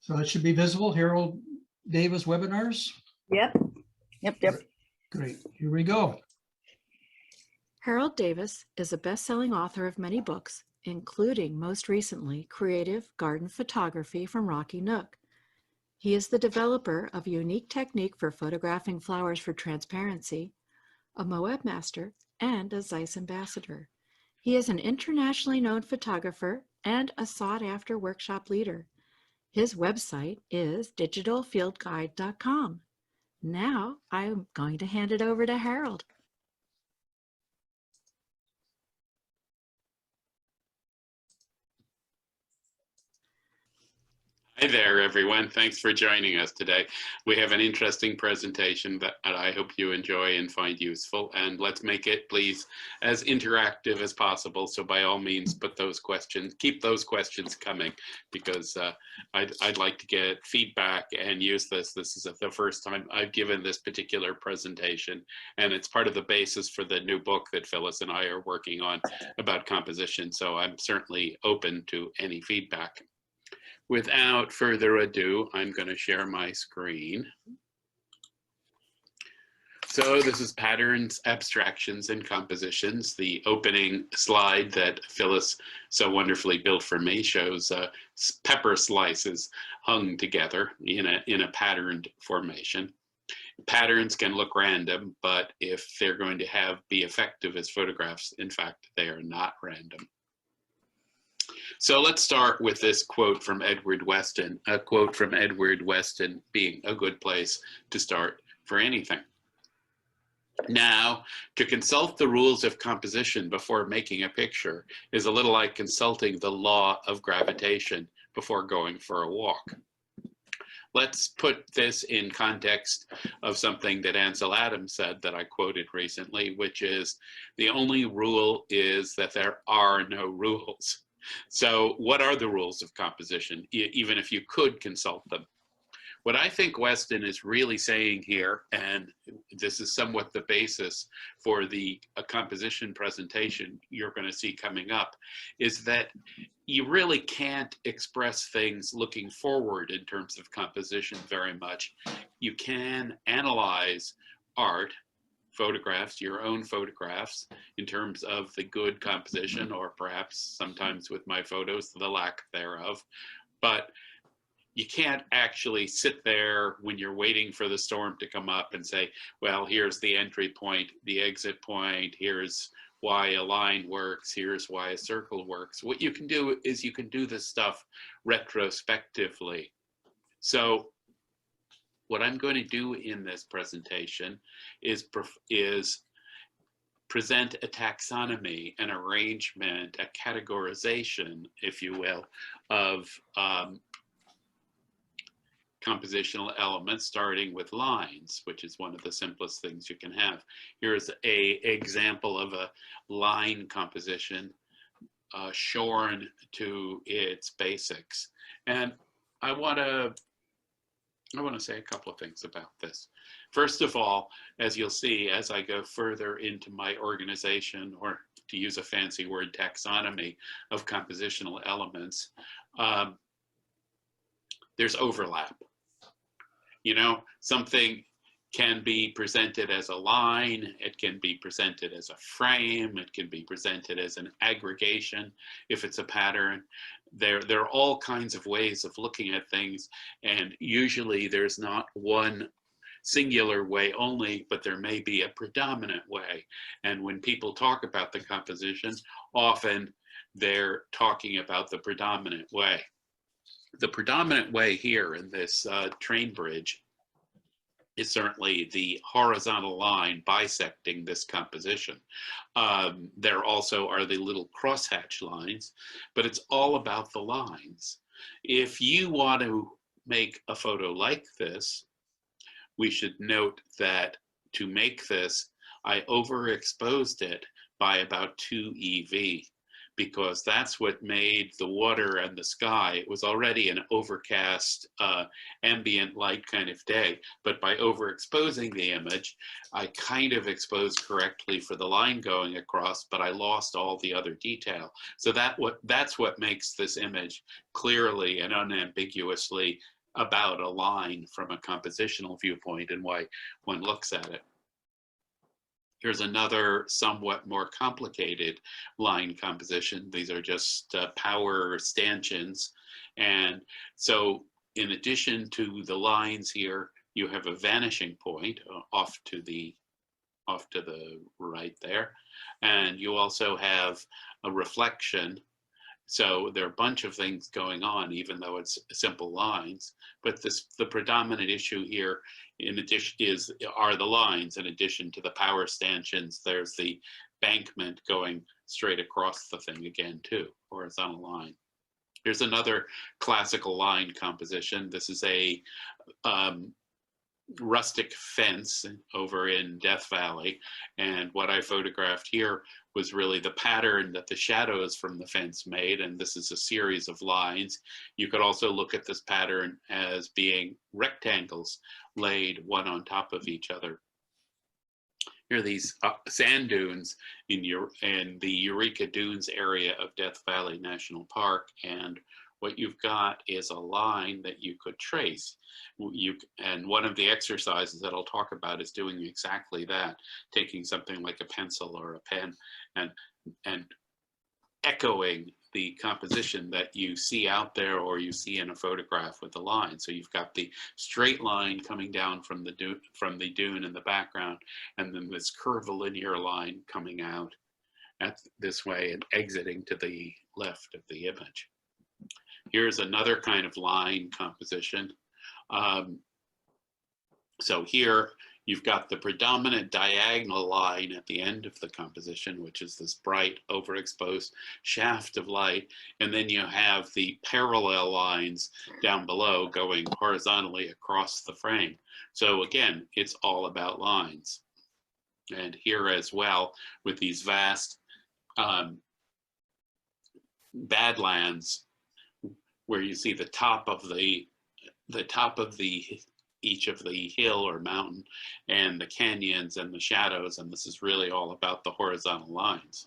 So it should be visible, Harold Davis webinars. Yep. Great, here we go. Harold Davis is a best-selling author of many books, including most recently Creative Garden Photography from Rocky Nook. He is the developer of a unique technique for photographing flowers for transparency, a Moab master, and a Zeiss ambassador. He is an internationally known photographer and a sought-after workshop leader. His website is digitalfieldguide.com. Now I'm going to hand it over to Harold. Hi there, everyone. Thanks for joining us today. We have an interesting presentation that I hope you enjoy and find useful. And let's make it, please, as interactive as possible. So by all means, put those questions, keep those questions coming, because I'd like to get feedback and use this. This is the first time I've given this particular presentation, and it's part of the basis for the new book that Phyllis and I are working on about composition. So I'm certainly open to any feedback. Without further ado, I'm going to share my screen. So this is Patterns, Abstractions, and Compositions. The opening slide that Phyllis so wonderfully built for me shows pepper slices hung together in a patterned formation. Patterns can look random, but if they're going to be effective as photographs, in fact, they are not random. So let's start with this quote from Edward Weston, a quote from Edward Weston being a good place to start for anything. Now, to consult the rules of composition before making a picture is a little like consulting the law of gravitation before going for a walk. Let's put this in context of something that Ansel Adams said that I quoted recently, which is, the only rule is that there are no rules. So what are the rules of composition, even if you could consult them? What I think Weston is really saying here, and this is somewhat the basis for the composition presentation you're going to see coming up, is that you really can't express things looking forward in terms of composition very much. You can analyze art, photographs, your own photographs, in terms of the good composition, or perhaps sometimes with my photos, the lack thereof. But you can't actually sit there when you're waiting for the storm to come up and say, well, here's the entry point, the exit point, here's why a line works, here's why a circle works. What you can do is you can do this stuff retrospectively. So what I'm going to do in this presentation is present a taxonomy, an arrangement, a categorization, if you will, of compositional elements, starting with lines, which is one of the simplest things you can have. Here's an example of a line composition shorn to its basics. And I want to say a couple of things about this. First of all, as you'll see, as I go further into my organization, or to use a fancy word, taxonomy of compositional elements, there's overlap. You know, something can be presented as a line, it can be presented as a frame, it can be presented as an aggregation if it's a pattern. There are all kinds of ways of looking at things, and usually there's not one singular way only, but there may be a predominant way. And when people talk about the composition, often they're talking about the predominant way. The predominant way here in this train bridge is certainly the horizontal line bisecting this composition. There also are the little crosshatch lines, but it's all about the lines. If you want to make a photo like this, we should note that to make this, I overexposed it by about 2 EV, because that's what made the water and the sky. It was already an overcast, ambient light kind of day, but by overexposing the image, I kind of exposed correctly for the line going across, but I lost all the other detail. So that's what makes this image clearly and unambiguously about a line from a compositional viewpoint, and why one looks at it. Here's another somewhat more complicated line composition. These are just power stanchions. And so in addition to the lines here, you have a vanishing point off to the right there. And you also have a reflection. So there are a bunch of things going on, even though it's simple lines. But the predominant issue here, in addition, are the lines. In addition to the power stanchions, there's the bankment going straight across the thing again, too, horizontal line. Here's another classical line composition. This is a rustic fence over in Death Valley, and what I photographed here was really the pattern that the shadows from the fence made, and this is a series of lines. You could also look at this pattern as being rectangles laid one on top of each other. Here are these sand dunes in the Eureka Dunes area of Death Valley National Park, and what you've got is a line that you could trace. And one of the exercises that I'll talk about is doing exactly that, taking something like a pencil or a pen and echoing the composition that you see out there or you see in a photograph with the line. So you've got the straight line coming down from the dune in the background, and then this curvilinear line coming out this way and exiting to the left of the image. Here's another kind of line composition. So here you've got the predominant diagonal line at the end of the composition, which is this bright overexposed shaft of light. And then you have the parallel lines down below going horizontally across the frame. So again, it's all about lines. And here as well, with these vast badlands, where you see the top of each of the hill or mountain and the canyons and the shadows, and this is really all about the horizontal lines.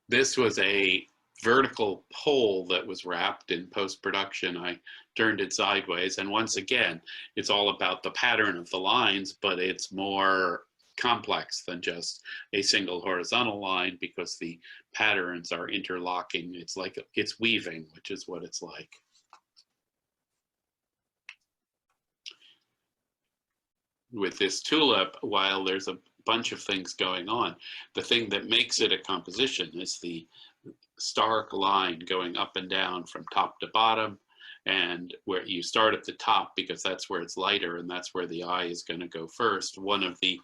This was a vertical pole that was wrapped in post-production. I turned it sideways, and once again, it's all about the pattern of the lines, but it's more complex than just a single horizontal line because the patterns are interlocking. It's weaving, which is what it's like. With this tulip, while there's a bunch of things going on, the thing that makes it a composition is the stark line going up and down from top to bottom, and where you start at the top because that's where it's lighter and that's where the eye is going to go first. One of the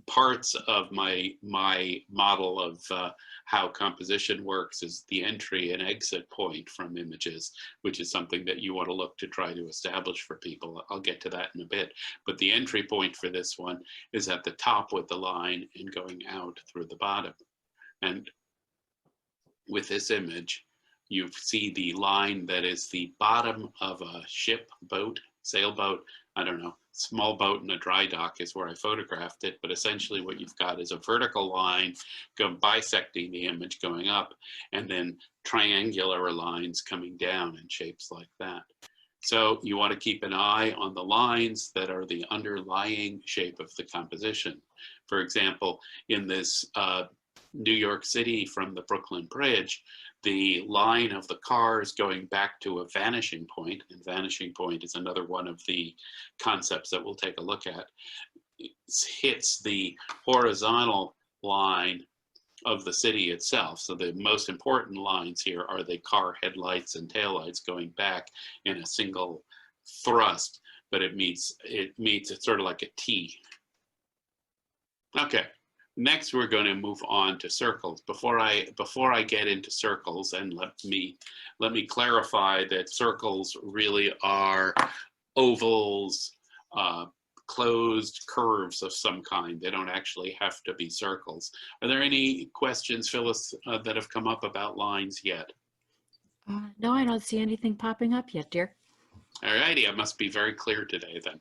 parts of my model of how composition works is the entry and exit point from images, which is something that you want to look to try to establish for people. I'll get to that in a bit. But the entry point for this one is at the top with the line and going out through the bottom. And with this image, you see the line that is the bottom of a ship, boat, sailboat, I don't know, small boat in a dry dock is where I photographed it. But essentially what you've got is a vertical line bisecting the image going up, and then triangular lines coming down in shapes like that. So you want to keep an eye on the lines that are the underlying shape of the composition. For example, in this New York City from the Brooklyn Bridge, the line of the cars going back to a vanishing point, and vanishing point is another one of the concepts that we'll take a look at, hits the horizontal line of the city itself. So the most important lines here are the car headlights and taillights going back in a single thrust, but it meets it's sort of like a T. Okay. Next, we're going to move on to circles. Before I get into circles, and let me clarify that circles really are ovals, closed curves of some kind. They don't actually have to be circles. Are there any questions, Phyllis, that have come up about lines yet? No, I don't see anything popping up yet, dear. All righty, I must be very clear today then.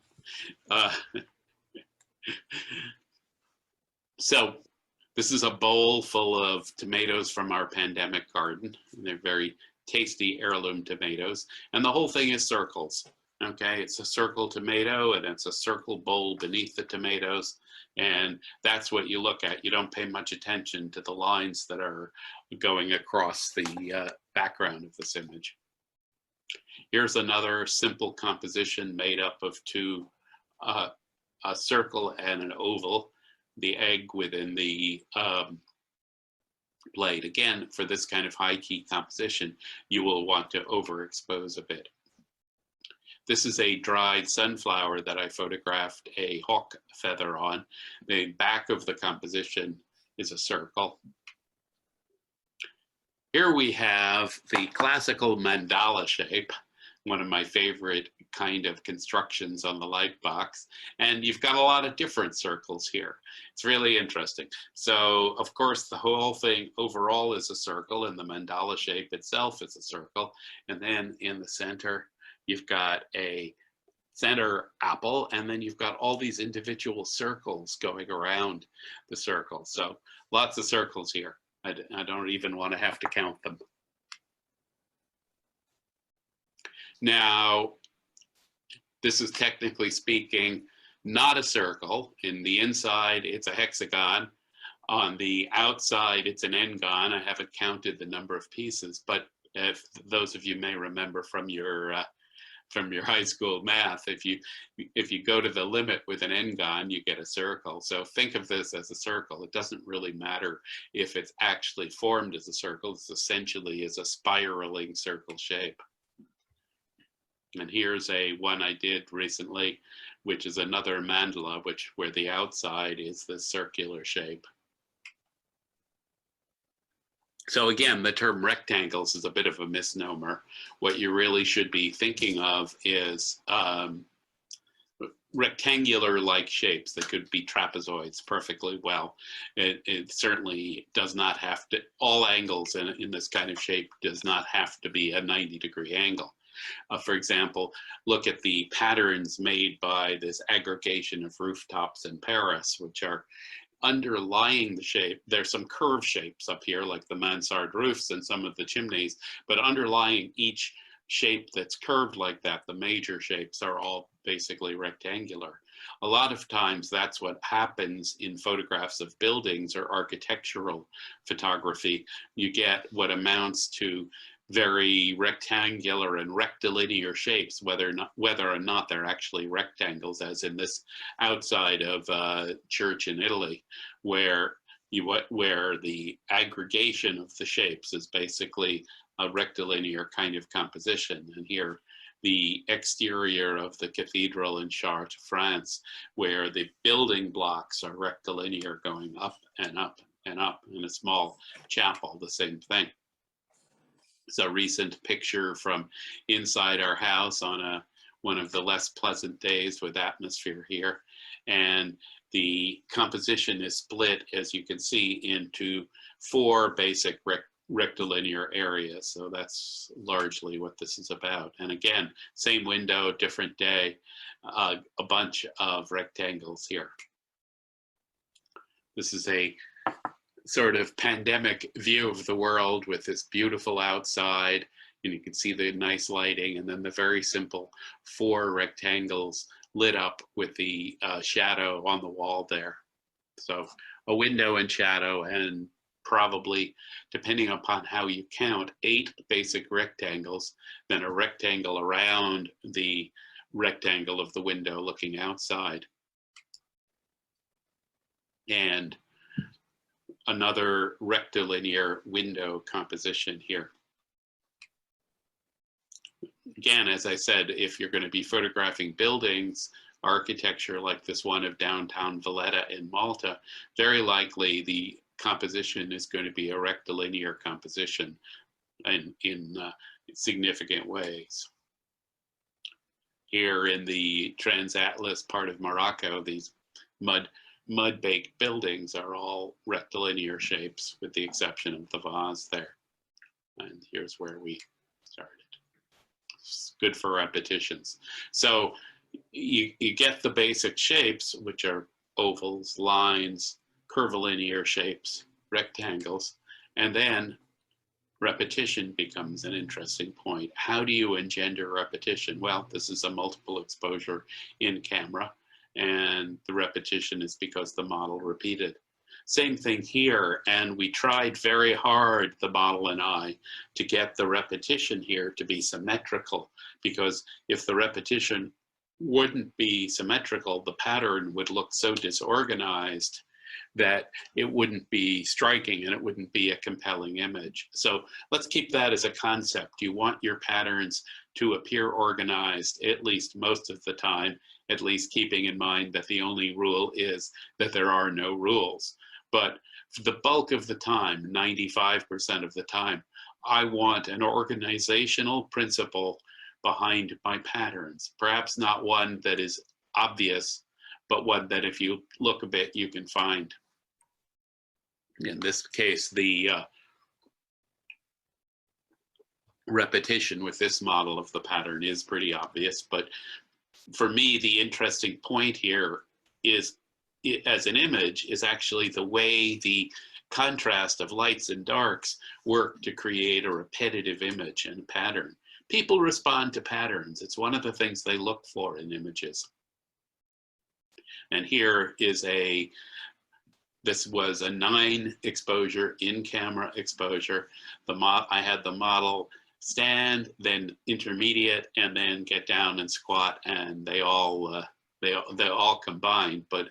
Uh, so this is a bowl full of tomatoes from our pandemic garden. They're very tasty heirloom tomatoes, and the whole thing is circles. Okay, it's a circle tomato and it's a circle bowl beneath the tomatoes, and that's what you look at. You don't pay much attention to the lines that are going across the background of this image. Here's another simple composition made up of two, a circle and an oval, the egg within the blade. Again, for this kind of high key composition, you will want to overexpose a bit. This is a dried sunflower that I photographed a hawk feather on. The back of the composition is a circle. Here we have the classical mandala shape, one of my favorite kind of constructions on the light box. And you've got a lot of different circles here. It's really interesting. So of course, the whole thing overall is a circle, and the mandala shape itself is a circle. And then in the center, you've got a center apple, and then you've got all these individual circles going around the circle. So lots of circles here. I don't even want to have to count them. Now, this is technically speaking not a circle. In the inside, it's a hexagon. On the outside, it's an n-gon. I haven't counted the number of pieces, but if those of you may remember from your high school math, if you go to the limit with an n-gon, you get a circle. So think of this as a circle. It doesn't really matter if it's actually formed as a circle. It's essentially is a spiraling circle shape. And here's one I did recently, which is another mandala, where the outside is the circular shape. So again, the term rectangles is a bit of a misnomer. What you really should be thinking of is rectangular-like shapes that could be trapezoids perfectly well. It certainly does not have to, all angles in this kind of shape does not have to be a 90-degree angle. For example, look at the patterns made by this aggregation of rooftops in Paris, which are underlying the shape. There's some curved shapes up here, like the mansard roofs and some of the chimneys, but underlying each shape that's curved like that, the major shapes are all basically rectangular. A lot of times that's what happens in photographs of buildings or architectural photography. You get what amounts to very rectangular and rectilinear shapes, whether or not they're actually rectangles, as in this outside of a church in Italy, where the aggregation of the shapes is basically a rectilinear kind of composition. And here, the exterior of the cathedral in Chartres, France, where the building blocks are rectilinear, going up and up and up. In a small chapel, the same thing. It's a recent picture from inside our house on one of the less pleasant days with atmosphere here. And the composition is split, as you can see, into 4 basic rectilinear areas. So that's largely what this is about. And again, same window, different day, a bunch of rectangles here. This is a sort of pandemic view of the world with this beautiful outside, and you can see the nice lighting, and then the very simple 4 rectangles lit up with the shadow on the wall there. So a window and shadow, and probably, depending upon how you count, 8 basic rectangles, then a rectangle around the rectangle of the window looking outside. And another rectilinear window composition here. Again, as I said, if you're going to be photographing buildings, architecture like this one of downtown Valletta in Malta, very likely the composition is going to be a rectilinear composition in significant ways. Here in the Transatlas part of Morocco, these mud-baked buildings are all rectilinear shapes with the exception of the vase there. And here's where we started. It's good for repetitions. So you get the basic shapes, which are ovals, lines, curvilinear shapes, rectangles, and then repetition becomes an interesting point. How do you engender repetition? Well, this is a multiple exposure in camera, and the repetition is because the model repeated. Same thing here, and we tried very hard, the model and I, to get the repetition here to be symmetrical, because if the repetition wouldn't be symmetrical, the pattern would look so disorganized that it wouldn't be striking and it wouldn't be a compelling image. So let's keep that as a concept. You want your patterns to appear organized, at least most of the time, at least keeping in mind that the only rule is that there are no rules. But for the bulk of the time, 95% of the time, I want an organizational principle behind my patterns. Perhaps not one that is obvious, but one that if you look a bit, you can find. In this case, the repetition with this model of the pattern is pretty obvious, but for me, the interesting point here is, as an image, is actually the way the contrast of lights and darks work to create a repetitive image and pattern. People respond to patterns. It's one of the things they look for in images. And here is this was a 9 exposure, in-camera exposure. I had the model stand, then intermediate, and then get down and squat, and they all combined. But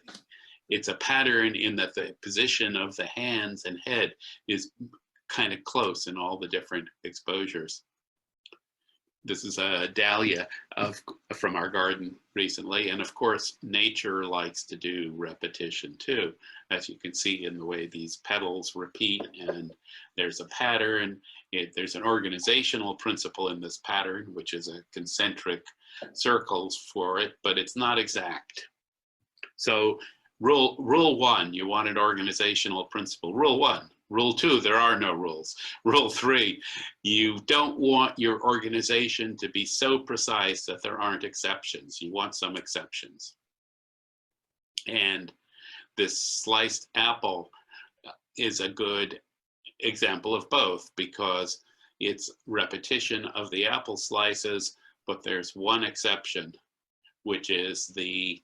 it's a pattern in that the position of the hands and head is kind of close in all the different exposures. This is a dahlia from our garden recently. And of course, nature likes to do repetition too, as you can see in the way these petals repeat, and there's a pattern. There's an organizational principle in this pattern, which is a concentric circles for it, but it's not exact. So rule 1, you want an organizational principle. Rule 1. Rule 2, there are no rules. Rule 3, you don't want your organization to be so precise that there aren't exceptions. You want some exceptions. And this sliced apple is a good example of both, because it's repetition of the apple slices, but there's one exception, which is the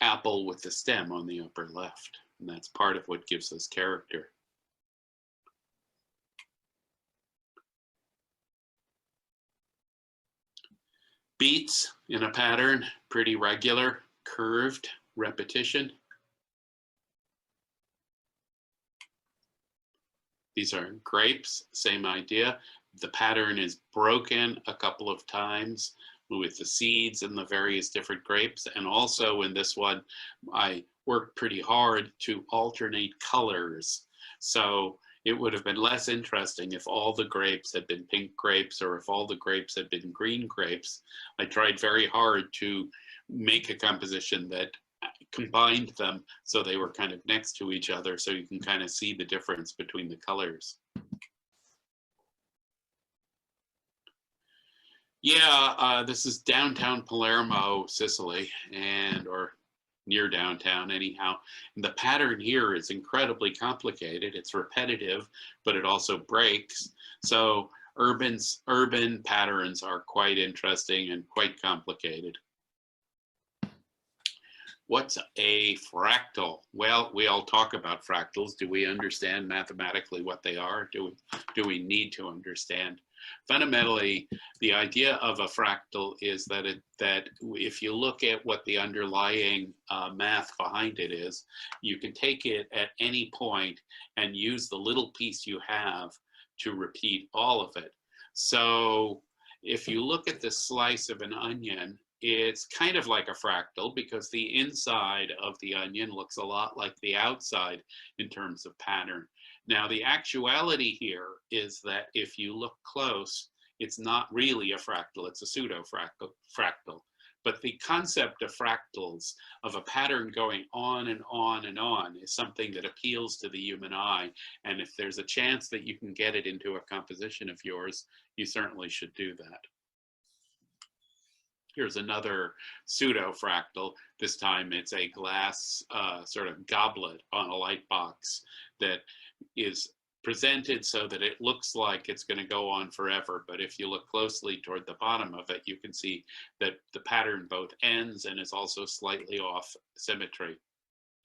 apple with the stem on the upper left. And that's part of what gives us character. Beats in a pattern, pretty regular, curved, repetition. These are grapes, same idea. The pattern is broken a couple of times with the seeds and the various different grapes. And also in this one, I worked pretty hard to alternate colors. So it would have been less interesting if all the grapes had been pink grapes or if all the grapes had been green grapes. I tried very hard to make a composition that combined them so they were kind of next to each other, so you can kind of see the difference between the colors. Yeah, this is downtown Palermo, Sicily, or near downtown anyhow. And the pattern here is incredibly complicated. It's repetitive, but it also breaks. So urban patterns are quite interesting and quite complicated. What's a fractal? Well, we all talk about fractals. Do we understand mathematically what they are? Do we need to understand? Fundamentally, the idea of a fractal is that if you look at what the underlying math behind it is, you can take it at any point and use the little piece you have to repeat all of it. So if you look at the slice of an onion, it's kind of like a fractal because the inside of the onion looks a lot like the outside in terms of pattern. Now, the actuality here is that if you look close, it's not really a fractal, it's a pseudo fractal. But the concept of fractals, of a pattern going on and on and on, is something that appeals to the human eye. And if there's a chance that you can get it into a composition of yours, you certainly should do that. Here's another pseudo fractal. This time it's a glass sort of goblet on a light box that is presented so that it looks like it's going to go on forever. But if you look closely toward the bottom of it, you can see that the pattern both ends and is also slightly off symmetry.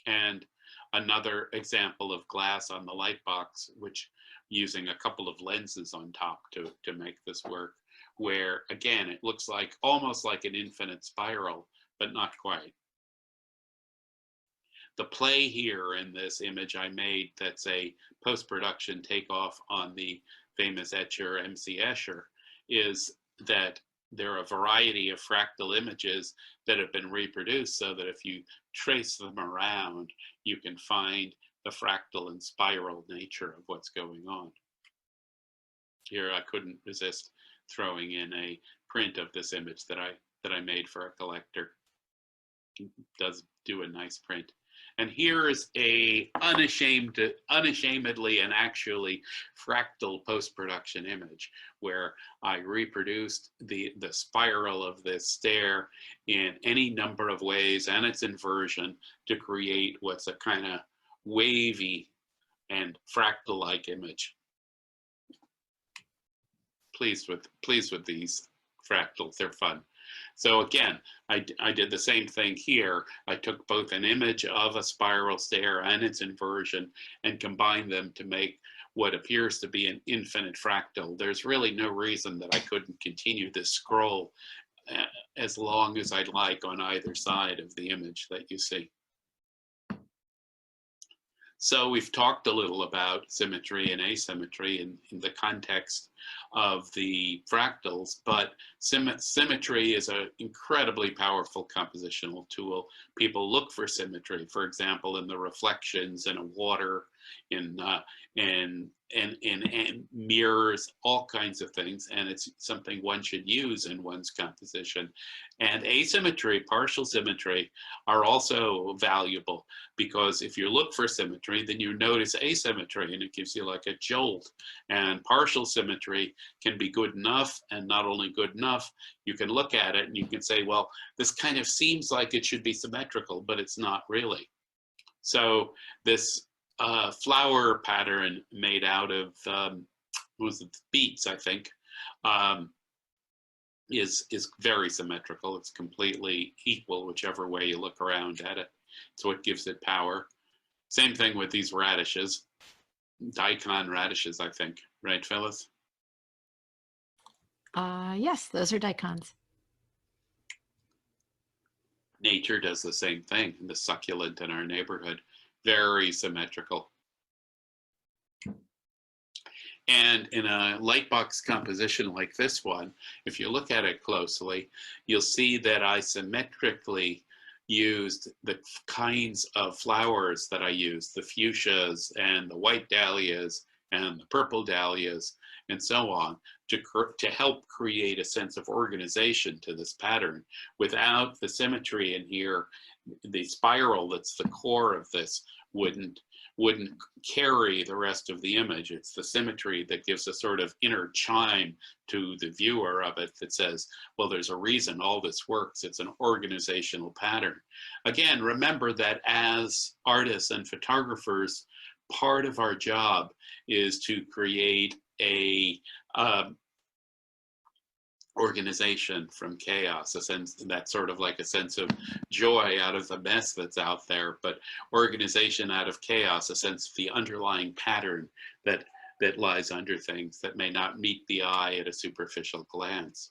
And another example of glass on the light box, which using a couple of lenses on top to make this work, where again, it looks like almost like an infinite spiral, but not quite. The play here in this image I made, that's a post-production takeoff on the famous etcher M.C. Escher, is that there are a variety of fractal images that have been reproduced so that if you trace them around, you can find the fractal and spiral nature of what's going on. Here I couldn't resist throwing in a print of this image that I made for a collector. It does do a nice print. And here's a unashamedly and actually fractal post-production image where I reproduced the spiral of this stair in any number of ways and its inversion to create what's a kind of wavy and fractal-like image. Pleased with these fractals, they're fun. So again, I did the same thing here. I took both an image of a spiral stair and its inversion and combined them to make what appears to be an infinite fractal. There's really no reason that I couldn't continue this scroll as long as I'd like on either side of the image that you see. So we've talked a little about symmetry and asymmetry in the context of the fractals, but symmetry is an incredibly powerful compositional tool. People look for symmetry, for example, in the reflections in a water, in mirrors, all kinds of things, and it's something one should use in one's composition. And asymmetry, partial symmetry, are also valuable because if you look for symmetry, then you notice asymmetry and it gives you like a jolt. And partial symmetry can be good enough, and not only good enough, you can look at it and you can say, well, this kind of seems like it should be symmetrical, but it's not really. So this flower pattern made out of was it beets, I think, is very symmetrical. It's completely equal whichever way you look around at it. So it gives it power. Same thing with these radishes, daikon radishes, I think, right, Phyllis? Yes, those are daikons. Nature does the same thing. The succulent in our neighborhood, very symmetrical. And in a lightbox composition like this one, if you look at it closely, you'll see that I symmetrically used the kinds of flowers that I used, the fuchsias and the white dahlias and the purple dahlias and so on, to help create a sense of organization to this pattern. Without the symmetry in here, the spiral that's the core of this wouldn't carry the rest of the image. It's the symmetry that gives a sort of inner chime to the viewer of it that says, well, there's a reason all this works. It's an organizational pattern. Again, remember that as artists and photographers, part of our job is to create a organization from chaos, a sense that's sort of like a sense of joy out of the mess that's out there, but organization out of chaos, a sense of the underlying pattern that lies under things that may not meet the eye at a superficial glance.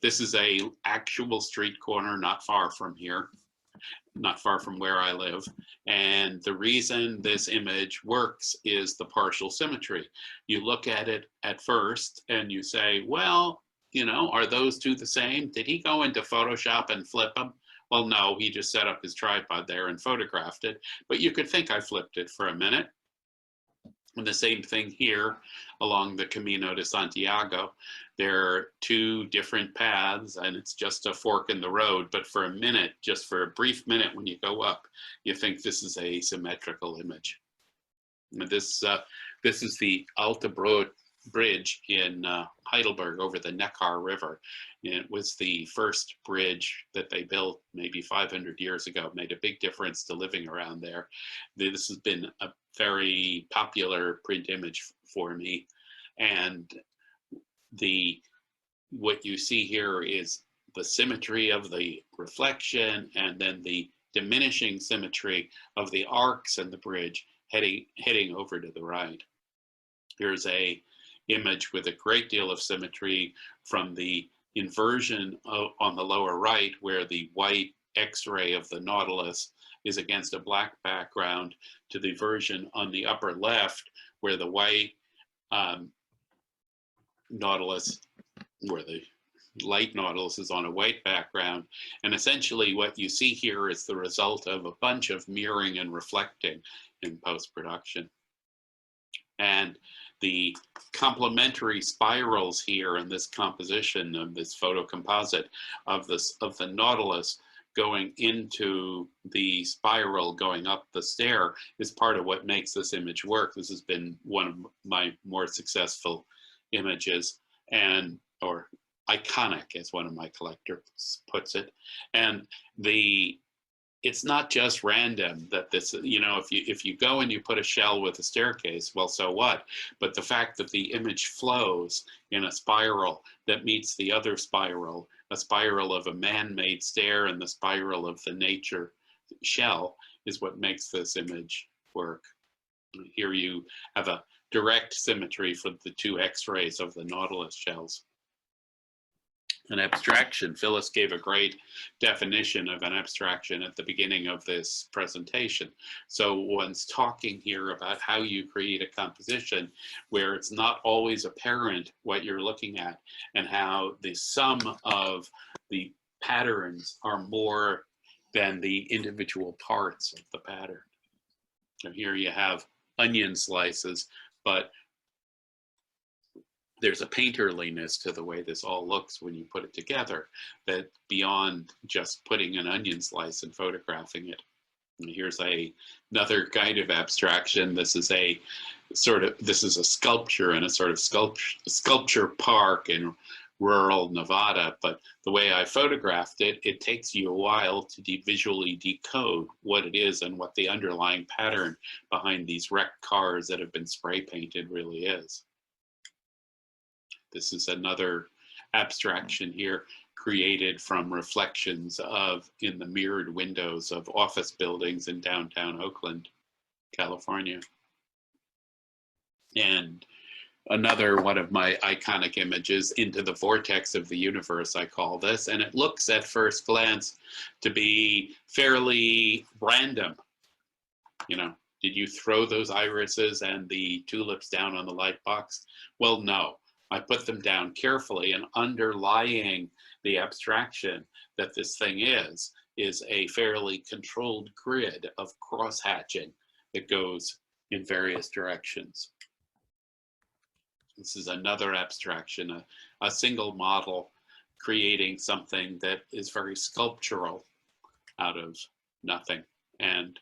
This is a actual street corner not far from here, not far from where I live. And the reason this image works is the partial symmetry. You look at it at first and you say, well, you know, are those two the same? Did he go into Photoshop and flip them? Well, no, he just set up his tripod there and photographed it. But you could think I flipped it for a minute. And the same thing here along the Camino de Santiago. There are two different paths and it's just a fork in the road. But for a minute, just for a brief minute when you go up, you think this is a symmetrical image. And this is the Alta Bridge in Heidelberg over the Neckar River. And it was the first bridge that they built maybe 500 years ago. It made a big difference to living around there. This has been a very popular print image for me. And what you see here is the symmetry of the reflection and then the diminishing symmetry of the arcs and the bridge heading over to the right. Here's a image with a great deal of symmetry from the inversion on the lower right, where the white X-ray of the Nautilus is against a black background, to the version on the upper left, where the white Nautilus, where the light Nautilus is on a white background. And essentially what you see here is the result of a bunch of mirroring and reflecting in post-production. And the complementary spirals here in this composition of this photo composite of the Nautilus going into the spiral going up the stair is part of what makes this image work. This has been one of my more successful images, or iconic, as one of my collectors puts it. And it's not just random that this, if you go and you put a shell with a staircase, well, so what? But the fact that the image flows in a spiral that meets the other spiral, a spiral of a man-made stair and the spiral of the nature shell, is what makes this image work. Here you have a direct symmetry for the two X-rays of the Nautilus shells. An abstraction, Phyllis gave a great definition of an abstraction at the beginning of this presentation. So one's talking here about how you create a composition where it's not always apparent what you're looking at, and how the sum of the patterns are more than the individual parts of the pattern. So here you have onion slices, but there's a painterliness to the way this all looks when you put it together, that beyond just putting an onion slice and photographing it. And here's another kind of abstraction. This is a sculpture in a sort of sculpture park in rural Nevada, but the way I photographed it, it takes you a while to visually decode what it is and what the underlying pattern behind these wrecked cars that have been spray painted really is. This is another abstraction here, created from reflections in the mirrored windows of office buildings in downtown Oakland, California. And another one of my iconic images, Into the Vortex of the Universe, I call this, and it looks at first glance to be fairly random. Did you throw those irises and the tulips down on the light box? Well, no. I put them down carefully, and underlying the abstraction that this thing is a fairly controlled grid of cross-hatching that goes in various directions. This is another abstraction, a single model creating something that is very sculptural out of nothing. And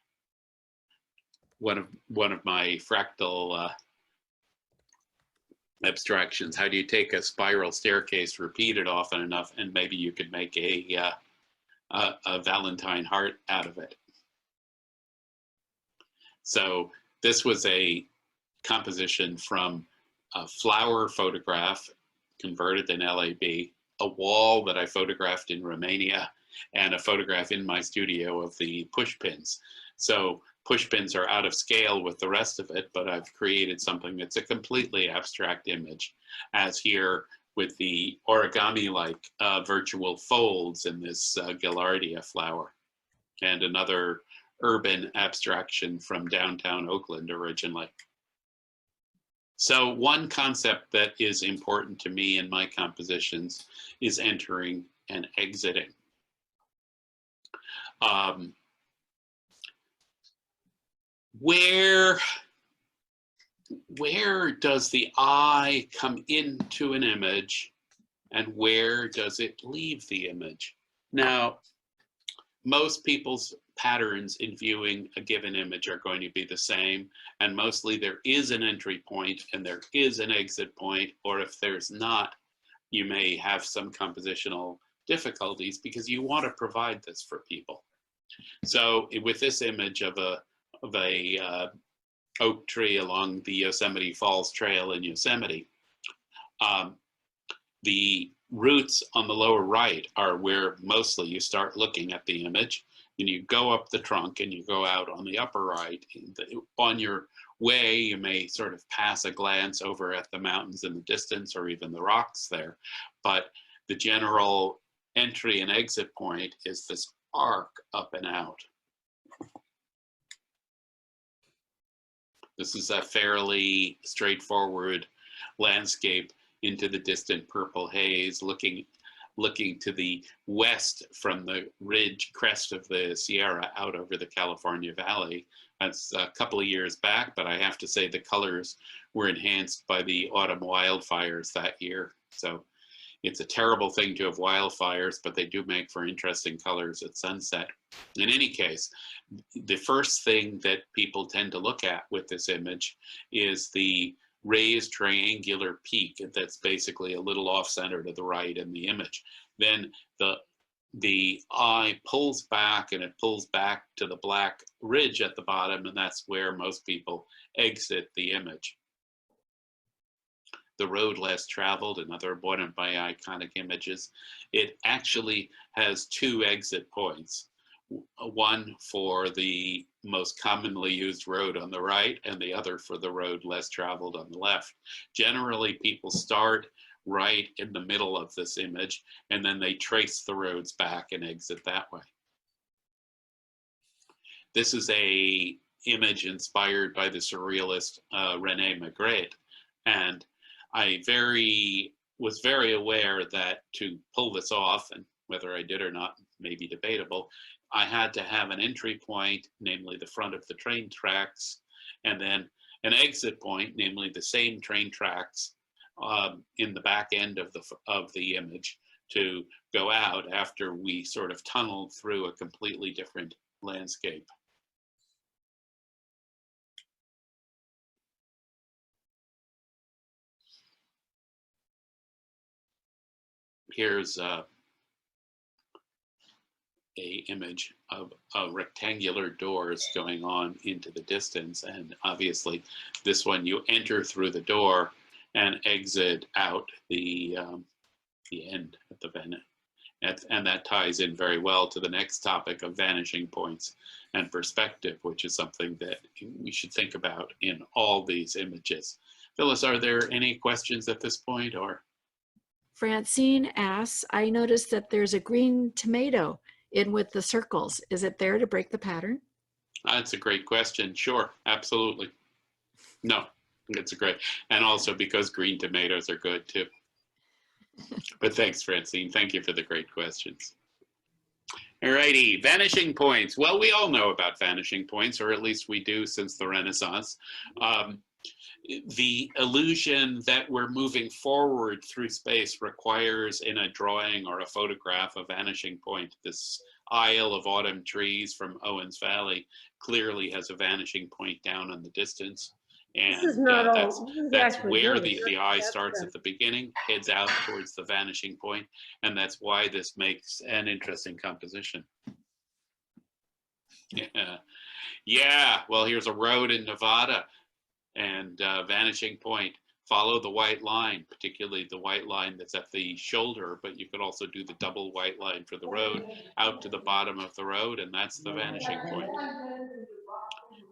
one of my fractal abstractions, how do you take a spiral staircase, repeat it often enough, and maybe you could make a Valentine heart out of it. So this was a composition from a flower photograph converted in LAB, a wall that I photographed in Romania, and a photograph in my studio of the push pins. So push pins are out of scale with the rest of it, but I've created something that's a completely abstract image, as here with the origami-like virtual folds in this Gaillardia flower, and another urban abstraction from downtown Oakland originally. So one concept that is important to me in my compositions is entering and exiting. where does the eye come into an image and where does it leave the image? Now, most people's patterns in viewing a given image are going to be the same, and mostly there is an entry point and there is an exit point, or if there's not, you may have some compositional difficulties because you want to provide this for people. So with this image of a oak tree along the Yosemite Falls Trail in Yosemite, the roots on the lower right are where mostly you start looking at the image, and you go up the trunk and you go out on the upper right. On your way, you may sort of pass a glance over at the mountains in the distance or even the rocks there, but the general entry and exit point is this arc up and out. This is a fairly straightforward landscape into the distant purple haze, looking to the west from the ridge crest of the Sierra out over the California Valley. That's a couple of years back, but I have to say the colors were enhanced by the autumn wildfires that year. So it's a terrible thing to have wildfires, but they do make for interesting colors at sunset. In any case, the first thing that people tend to look at with this image is the raised triangular peak that's basically a little off center to the right in the image. Then the eye pulls back and it pulls back to the black ridge at the bottom, and that's where most people exit the image. The road less traveled, another one of my iconic images, it actually has two exit points. One for the most commonly used road on the right and the other for the road less traveled on the left. Generally, people start right in the middle of this image and then they trace the roads back and exit that way. This is a image inspired by the surrealist René Magritte, and I was very aware that to pull this off, and whether I did or not may be debatable, I had to have an entry point, namely the front of the train tracks, and then an exit point, namely the same train tracks in the back end of the image to go out after we sort of tunneled through a completely different landscape. Here's a image of rectangular doors going on into the distance, and obviously this one you enter through the door and exit out the end at the and that ties in very well to the next topic of vanishing points and perspective, which is something that we should think about in all these images. Phyllis, are there any questions at this point? Or Francine asks, I noticed that there's a green tomato in with the circles. Is it there to break the pattern? That's a great question. Sure, absolutely. No, it's a great, and also because green tomatoes are good too. But thanks, Francine. Thank you for the great questions. All righty, vanishing points. Well, we all know about vanishing points, or at least we do since the Renaissance. The illusion that we're moving forward through space requires in a drawing or a photograph a vanishing point. This aisle of autumn trees from Owens Valley clearly has a vanishing point down in the distance. And that's where the eye starts at the beginning, heads out towards the vanishing point, and that's why this makes an interesting composition. Yeah, well, here's a road in Nevada, and vanishing point. Follow the white line, particularly the white line that's at the shoulder, but you could also do the double white line for the road out to the bottom of the road, and that's the vanishing point.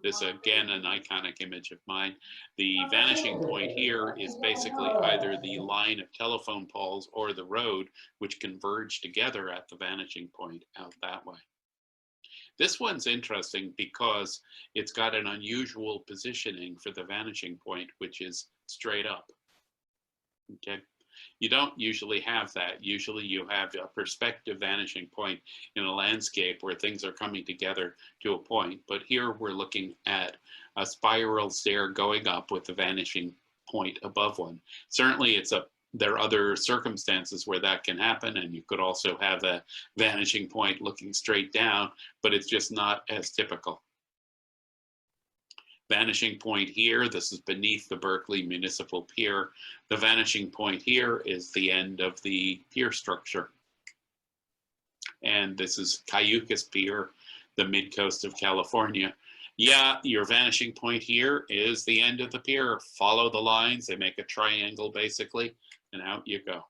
This, again, an iconic image of mine. The vanishing point here is basically either the line of telephone poles or the road, which converge together at the vanishing point out that way. This one's interesting because it's got an unusual positioning for the vanishing point, which is straight up. Okay, You don't usually have that. Usually you have a perspective vanishing point in a landscape where things are coming together to a point. But here we're looking at a spiral stair going up with the vanishing point above one. Certainly there are other circumstances where that can happen, and you could also have a vanishing point looking straight down, but it's just not as typical. Vanishing point here, this is beneath the Berkeley Municipal Pier. The vanishing point here is the end of the pier structure. And this is Cayucas Pier, the mid-coast of California. Yeah, your vanishing point here is the end of the pier. Follow the lines, they make a triangle basically, and out you go.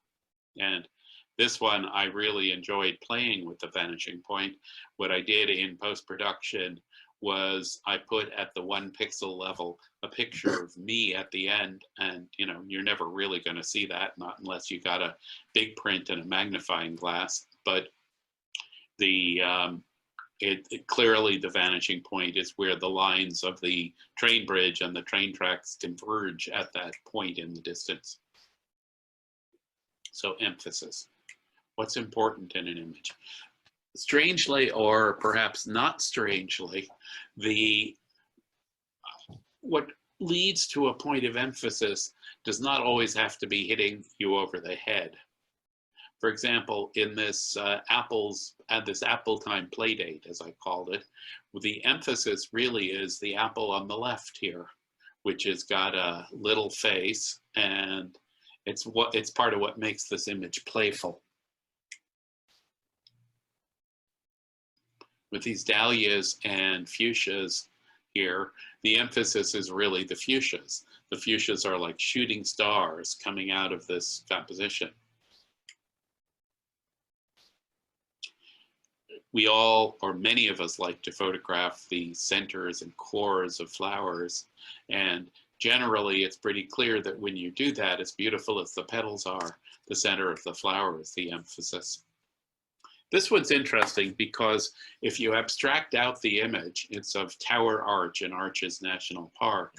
And this one, I really enjoyed playing with the vanishing point. What I did in post-production was I put at the 1 pixel level a picture of me at the end, and you're never really going to see that, not unless you got a big print and a magnifying glass. But clearly the vanishing point is where the lines of the train bridge and the train tracks converge at that point in the distance. So emphasis. What's important in an image? Strangely, or perhaps not strangely, what leads to a point of emphasis does not always have to be hitting you over the head. For example, in this Apple Time Playdate, as I called it, the emphasis really is the apple on the left here, which has got a little face, and it's part of what makes this image playful. With these dahlias and fuchsias here, the emphasis is really the fuchsias. The fuchsias are like shooting stars coming out of this composition. We all, or many of us, like to photograph the centers and cores of flowers. And generally, it's pretty clear that when you do that, as beautiful as the petals are, the center of the flower is the emphasis. This one's interesting because if you abstract out the image, it's of Tower Arch in Arches National Park.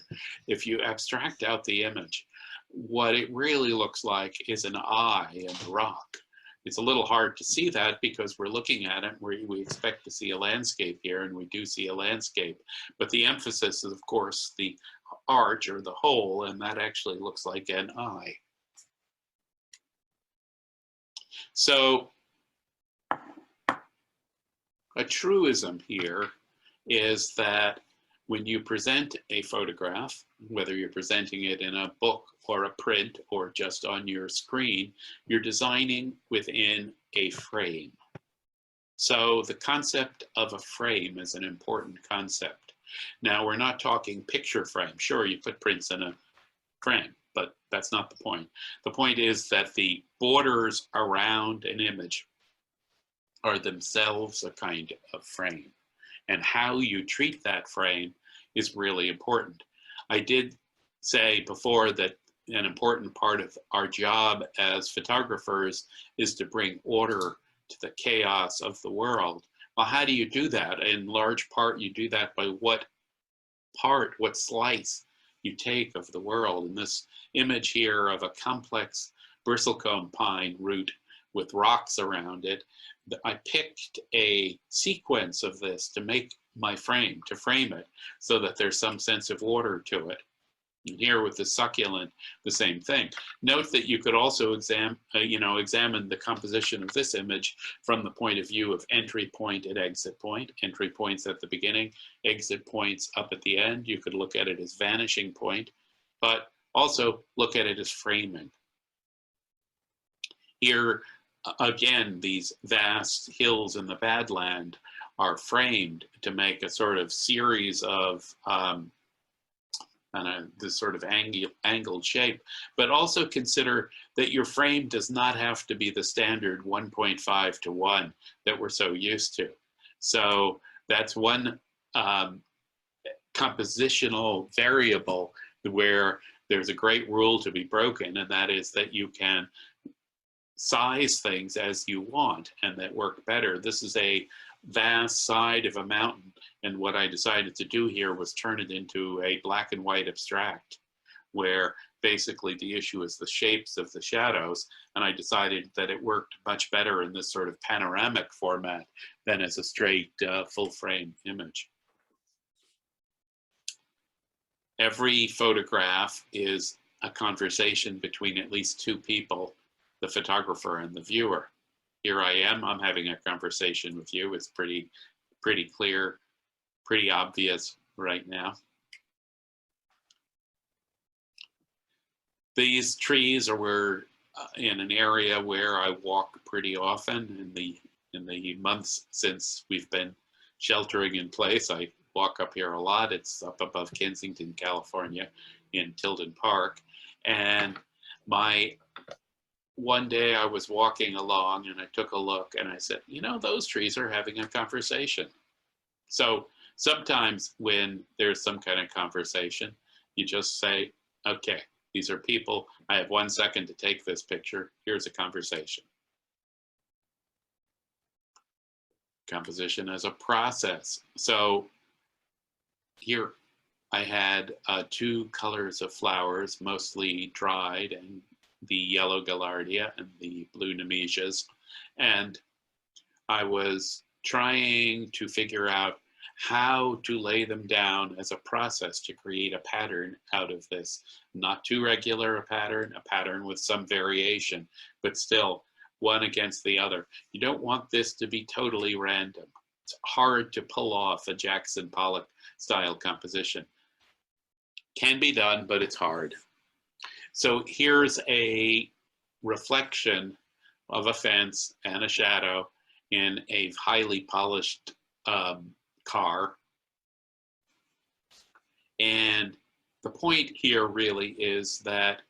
If you abstract out the image, what it really looks like is an eye in the rock. It's a little hard to see that because we're looking at it where we expect to see a landscape here, and we do see a landscape. But the emphasis is, of course, the arch or the hole, and that actually looks like an eye. So a truism here is that when you present a photograph, whether you're presenting it in a book or a print or just on your screen, you're designing within a frame. So the concept of a frame is an important concept. Now, we're not talking picture frame. Sure, you put prints in a frame, but that's not the point. The point is that the borders around an image are themselves a kind of frame. And how you treat that frame is really important. I did say before that an important part of our job as photographers is to bring order to the chaos of the world. Well, how do you do that? In large part, you do that by what slice you take of the world. In this image here of a complex bristlecone pine root with rocks around it, I picked a sequence of this to make my frame, to frame it, so that there's some sense of order to it. And here with the succulent, the same thing. Note that you could also examine the composition of this image from the point of view of entry point and exit point. Entry points at the beginning, exit points up at the end. You could look at it as vanishing point, but also look at it as framing. Here, again, these vast hills in the Badland are framed to make a sort of series of this sort of angled shape, but also consider that your frame does not have to be the standard 1.5 to 1 that we're so used to. So that's one compositional variable where there's a great rule to be broken, and that is that you can size things as you want and that work better. This is a vast side of a mountain, and what I decided to do here was turn it into a black and white abstract where basically the issue is the shapes of the shadows. And I decided that it worked much better in this sort of panoramic format than as a straight full frame image. Every photograph is a conversation between at least two people, the photographer and the viewer. Here I am, I'm having a conversation with you. It's pretty clear, pretty obvious right now. These trees were in an area where I walk pretty often in the months since we've been sheltering in place. I walk up here a lot. It's up above Kensington, California, in Tilden Park. And one day I was walking along and I took a look and I said, you know, those trees are having a conversation. So sometimes when there's some kind of conversation, you just say, okay, these are people. I have 1 second to take this picture. Here's a conversation. Composition as a process. So here I had 2 colors of flowers, mostly dried, and the yellow gaillardia and the blue nemesias. And I was trying to figure out how to lay them down as a process to create a pattern out of this. Not too regular a pattern with some variation, but still one against the other. You don't want this to be totally random. It's hard to pull off a Jackson Pollock style composition. Can be done, but it's hard. So here's a reflection of a fence and a shadow in a highly polished car. And the point here really is that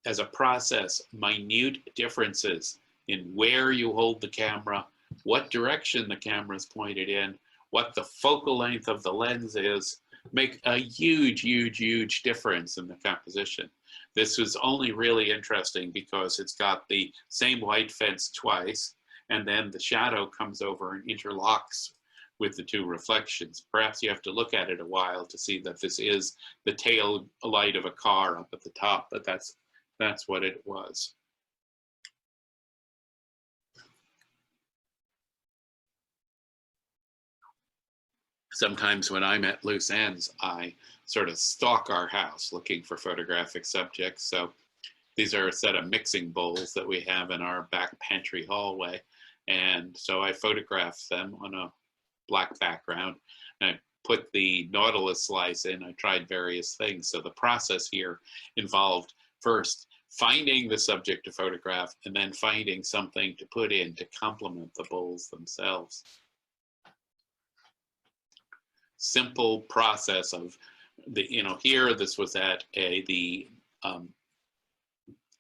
as a process, minute differences in where you hold the camera, what direction the camera is pointed in, what the focal length of the lens is, make a huge difference in the composition. This was only really interesting because it's got the same white fence twice, and then the shadow comes over and interlocks with the 2 reflections. Perhaps you have to look at it a while to see that this is the tail light of a car up at the top, but that's what it was. Sometimes when I'm at loose ends, I sort of stalk our house looking for photographic subjects. So these are a set of mixing bowls that we have in our back pantry hallway. And so I photographed them on a black background. And I put the Nautilus slice in. I tried various things. So the process here involved first finding the subject to photograph and then finding something to put in to complement the bowls themselves. Simple process of here this was at the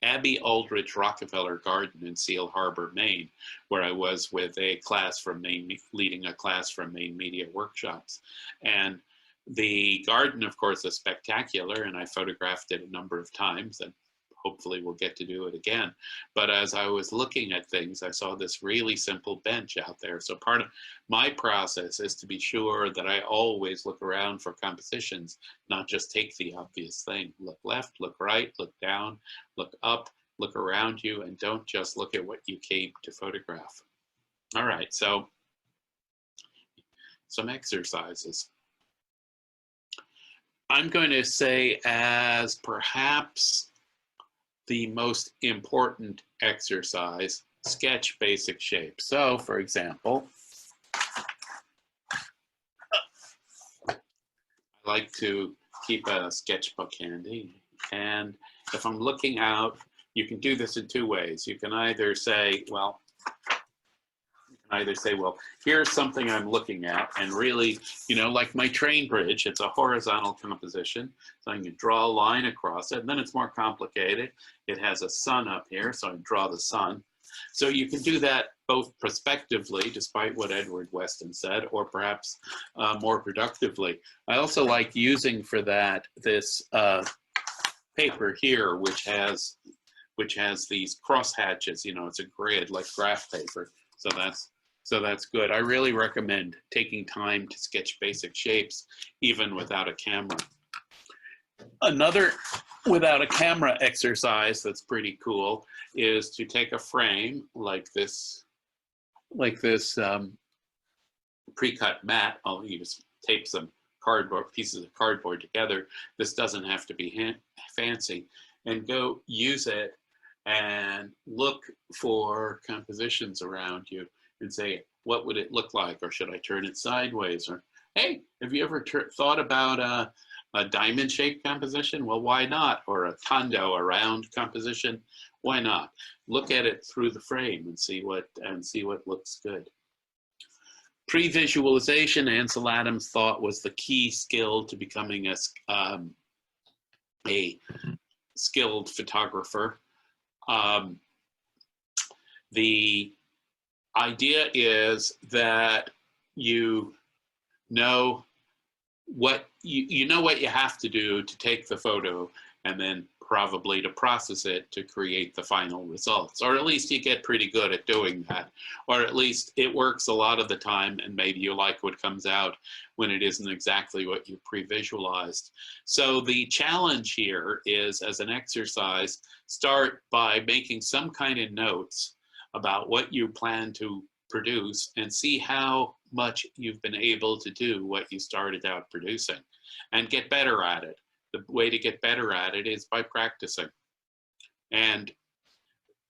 Abbey Aldrich Rockefeller Garden in Seal Harbor, Maine, where I was with a class from Maine, leading a class from Maine Media Workshops. And the garden, of course, is spectacular, and I photographed it a number of times, and hopefully we'll get to do it again. But as I was looking at things, I saw this really simple bench out there. So part of my process is to be sure that I always look around for compositions, not just take the obvious thing. Look left, look right, look down, look up, look around you, and don't just look at what you came to photograph. All right, so some exercises. I'm going to say as perhaps the most important exercise, sketch basic shapes. So for example, I like to keep a sketchbook handy. And if I'm looking out, you can do this in 2 ways. You can either say, well, here's something I'm looking at, and really, like my train bridge, it's a horizontal composition. So I can draw a line across it, and then it's more complicated. It has a sun up here, so I draw the sun. So you can do that both prospectively, despite what Edward Weston said, or perhaps more productively. I also like using for that this paper here, which has these cross hatches. It's a grid like graph paper. So that's good. I really recommend taking time to sketch basic shapes, even without a camera. Another without a camera exercise that's pretty cool is to take a frame like this pre-cut mat. You just tape some pieces of cardboard together. This doesn't have to be fancy, and go use it and look for compositions around you and say, what would it look like? Or should I turn it sideways? Or, hey, have you ever thought about a diamond shaped composition? Well, why not? Or a tondo, a round composition? Why not? Look at it through the frame and see what looks good. Pre-visualization, Ansel Adams thought, was the key skill to becoming a skilled photographer. The idea is that you know what you know what you have to do to take the photo, and then probably to process it to create the final results, or at least you get pretty good at doing that, or at least it works a lot of the time, and maybe you like what comes out when it isn't exactly what you pre-visualized. So the challenge here is, as an exercise, start by making some kind of notes about what you plan to produce and see how much you've been able to do what you started out producing, and get better at it. The way to get better at it is by practicing. And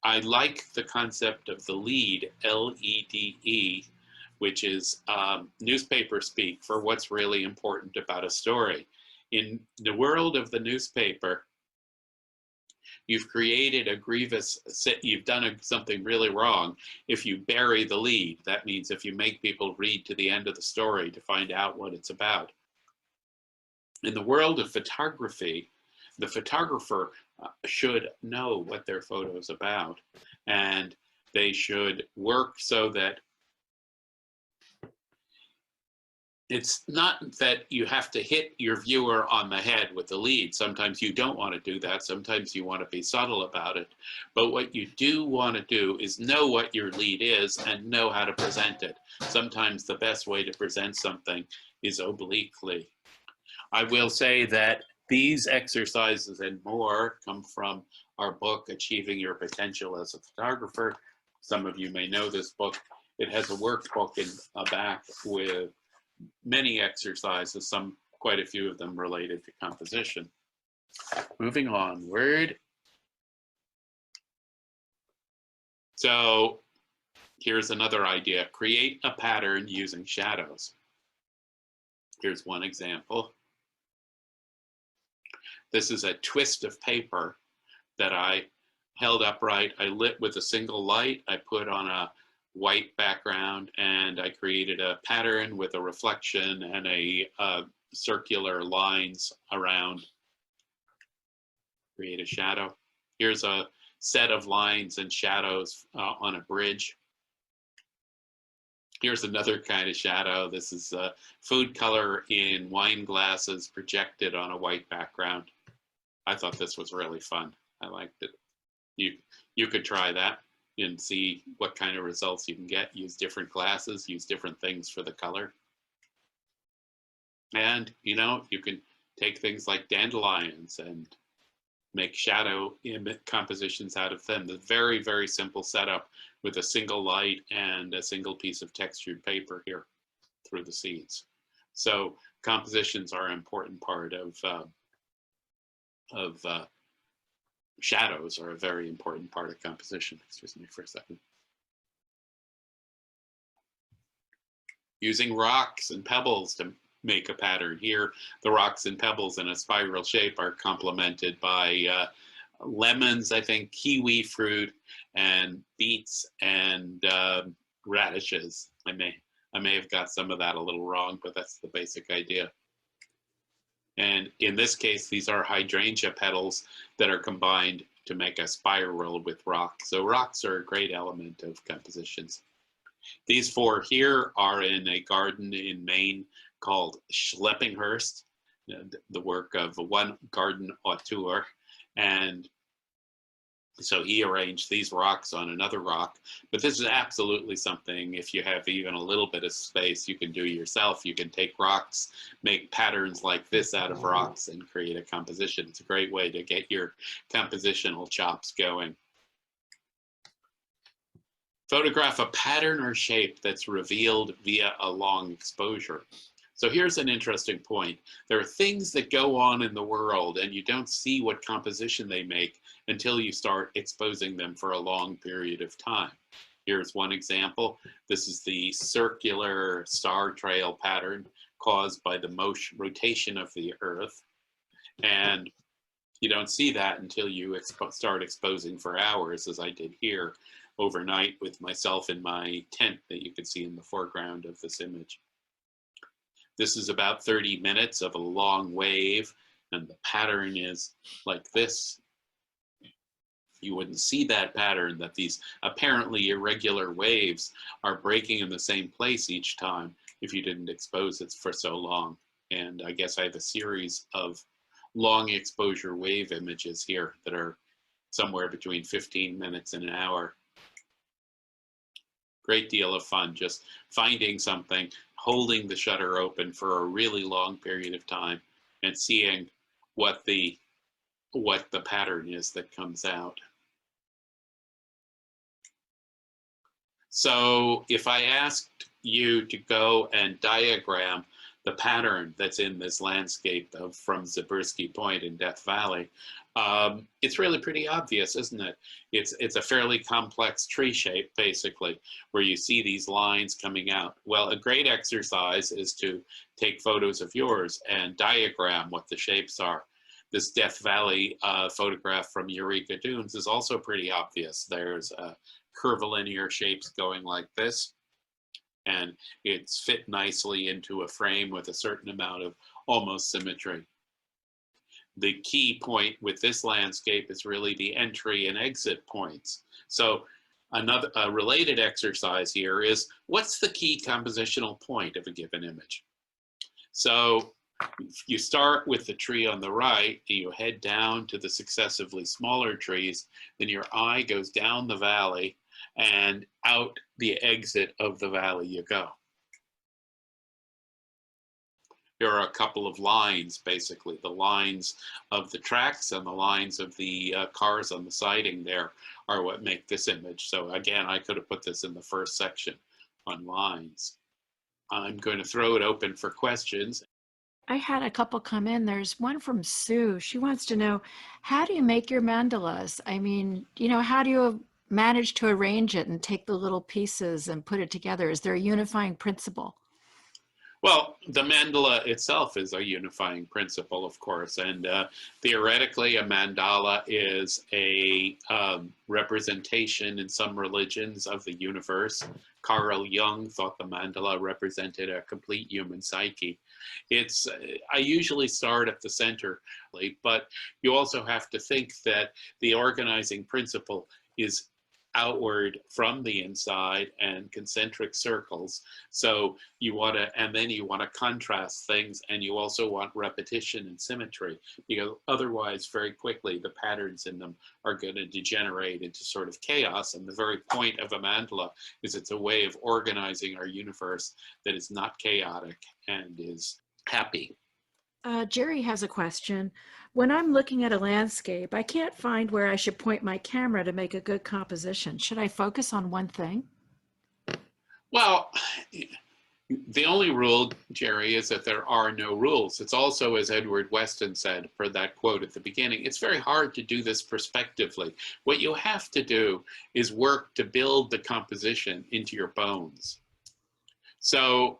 I like the concept of the lead, L-E-D-E, which is newspaper speak for what's really important about a story. In the world of the newspaper, you've created a grievous, you've done something really wrong if you bury the lead. That means if you make people read to the end of the story to find out what it's about. In the world of photography, the photographer should know what their photo is about, and they should work so that it's not that you have to hit your viewer on the head with the lead. Sometimes you don't want to do that. Sometimes you want to be subtle about it. But what you do want to do is know what your lead is and know how to present it. Sometimes the best way to present something is obliquely. I will say that these exercises and more come from our book, Achieving Your Potential as a Photographer. Some of you may know this book. It has a workbook in the back with many exercises, quite a few of them related to composition. Moving onward. So here's another idea. Create a pattern using shadows. Here's one example. This is a twist of paper that I held upright. I lit with a single light. I put on a white background, and I created a pattern with a reflection and a circular lines around. Create a shadow. Here's a set of lines and shadows on a bridge. Here's another kind of shadow. This is food color in wine glasses projected on a white background. I thought this was really fun. I liked it. You could try that and see what kind of results you can get. Use different glasses, use different things for the color. And you can take things like dandelions and make shadow compositions out of them. The very, very simple setup with a single light and a single piece of textured paper here through the seeds. So compositions are an important part of shadows are a very important part of composition. Excuse me for a second. Using rocks and pebbles to make a pattern. Here, the rocks and pebbles in a spiral shape are complemented by lemons, I think, kiwi fruit, and beets and radishes. I may have got some of that a little wrong, but that's the basic idea. And in this case, these are hydrangea petals that are combined to make a spiral with rocks. So rocks are a great element of compositions. These four here are in a garden in Maine called Schleppinghurst, the work of one garden auteur. And So he arranged these rocks on another rock, but this is absolutely something, if you have even a little bit of space, you can do yourself. You can take rocks, make patterns like this out of rocks, and create a composition. It's a great way to get your compositional chops going. Photograph a pattern or shape that's revealed via a long exposure. So here's an interesting point. There are things that go on in the world and you don't see what composition they make until you start exposing them for a long period of time. Here's one example. This is the circular star trail pattern caused by the rotation of the Earth. And you don't see that until you start exposing for hours, as I did here overnight with myself in my tent that you can see in the foreground of this image. This is about 30 minutes of a long wave, and the pattern is like this. You wouldn't see that pattern, that these apparently irregular waves are breaking in the same place each time, if you didn't expose it for so long. And I guess I have a series of long exposure wave images here that are somewhere between 15 minutes and an hour. Great deal of fun, just finding something, holding the shutter open for a really long period of time and seeing what the pattern is that comes out. So if I asked you to go and diagram the pattern that's in this landscape from Zabriskie Point in Death Valley, it's really pretty obvious, isn't it? It's a fairly complex tree shape, basically, where you see these lines coming out. Well, a great exercise is to take photos of yours and diagram what the shapes are. This Death Valley photograph from Eureka Dunes is also pretty obvious. There's curvilinear shapes going like this, and it's fit nicely into a frame with a certain amount of almost symmetry. The key point with this landscape is really the entry and exit points. So a related exercise here is, what's the key compositional point of a given image? So you start with the tree on the right, and you head down to the successively smaller trees, then your eye goes down the valley, and out the exit of the valley you go. There are a couple of lines, basically. The lines of the tracks and the lines of the cars on the siding there are what make this image. So again, I could have put this in the first section on lines. I'm going to throw it open for questions. I had a couple come in. There's one from Sue. She wants to know, how do you make your mandalas? I mean, how do you manage to arrange it and take the little pieces and put it together? Is there a unifying principle? Well, the mandala itself is a unifying principle, of course, and theoretically a mandala is a representation in some religions of the universe. Carl Jung thought the mandala represented a complete human psyche. I usually start at the center, but you also have to think that the organizing principle is outward from the inside and concentric circles. So you want to, and then you want to contrast things, and you also want repetition and symmetry, because otherwise very quickly the patterns in them are going to degenerate into sort of chaos. And the very point of a mandala is it's a way of organizing our universe that is not chaotic and is happy. Jerry has a question. When I'm looking at a landscape, I can't find where I should point my camera to make a good composition. Should I focus on one thing? Well, the only rule, Jerry, is that there are no rules. It's also, as Edward Weston said for that quote at the beginning, it's very hard to do this prospectively. What you have to do is work to build the composition into your bones. So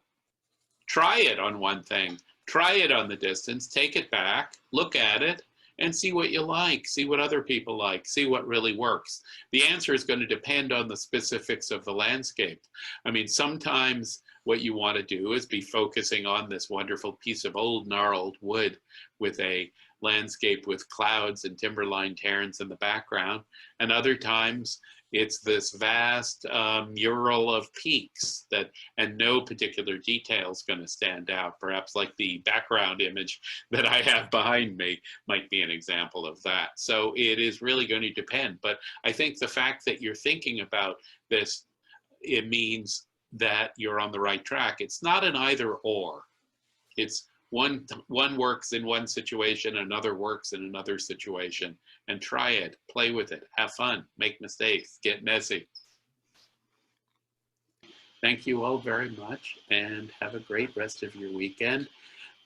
try it on one thing. Try it on the distance, take it back, look at it, and see what you like, see what other people like, see what really works. The answer is going to depend on the specifics of the landscape. I mean, sometimes what you want to do is be focusing on this wonderful piece of old gnarled wood with a landscape with clouds and timberline terrace in the background. And other times it's this vast mural of peaks that, and no particular detail is going to stand out. Perhaps like the background image that I have behind me might be an example of that. So it is really going to depend. But I think the fact that you're thinking about this, it means that you're on the right track. It's not an either or. It's one works in one situation, another works in another situation, and try it, play with it, have fun, make mistakes, get messy. Thank you all very much, and have a great rest of your weekend.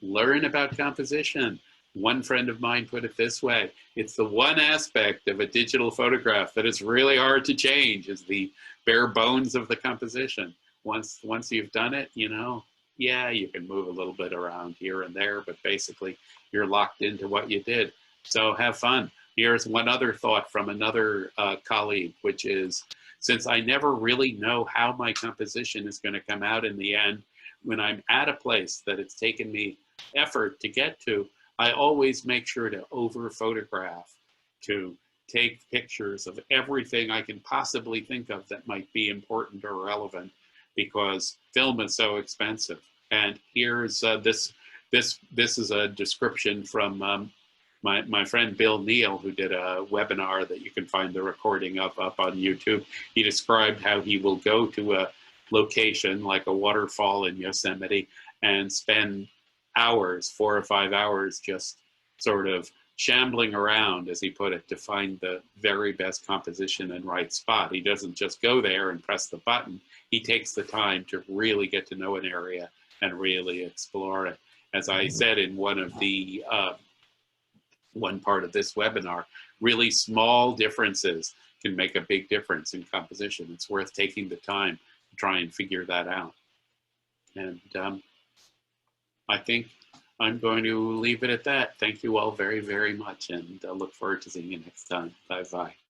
Learn about composition. One friend of mine put it this way: it's the one aspect of a digital photograph that is really hard to change, is the bare bones of the composition. Once you've done it, you know, yeah, you can move a little bit around here and there, but basically you're locked into what you did. So have fun. Here's one other thought from another colleague, which is, since I never really know how my composition is going to come out in the end, when I'm at a place that it's taken me effort to get to, I always make sure to over photograph, to take pictures of everything I can possibly think of that might be important or relevant, because film is so expensive. And here's this is a description from my friend Bill Neal, who did a webinar that you can find the recording of up on YouTube. He described how he will go to a location like a waterfall in Yosemite and spend hours, 4 or 5 hours, just sort of shambling around, as he put it, to find the very best composition and right spot. He doesn't just go there and press the button. He takes the time to really get to know an area and really explore it. As I said in one of the one part of this webinar, really small differences can make a big difference in composition. It's worth taking the time to try and figure that out. And I think I'm going to leave it at that. Thank you all very, very much, and look forward to seeing you next time. Bye-bye.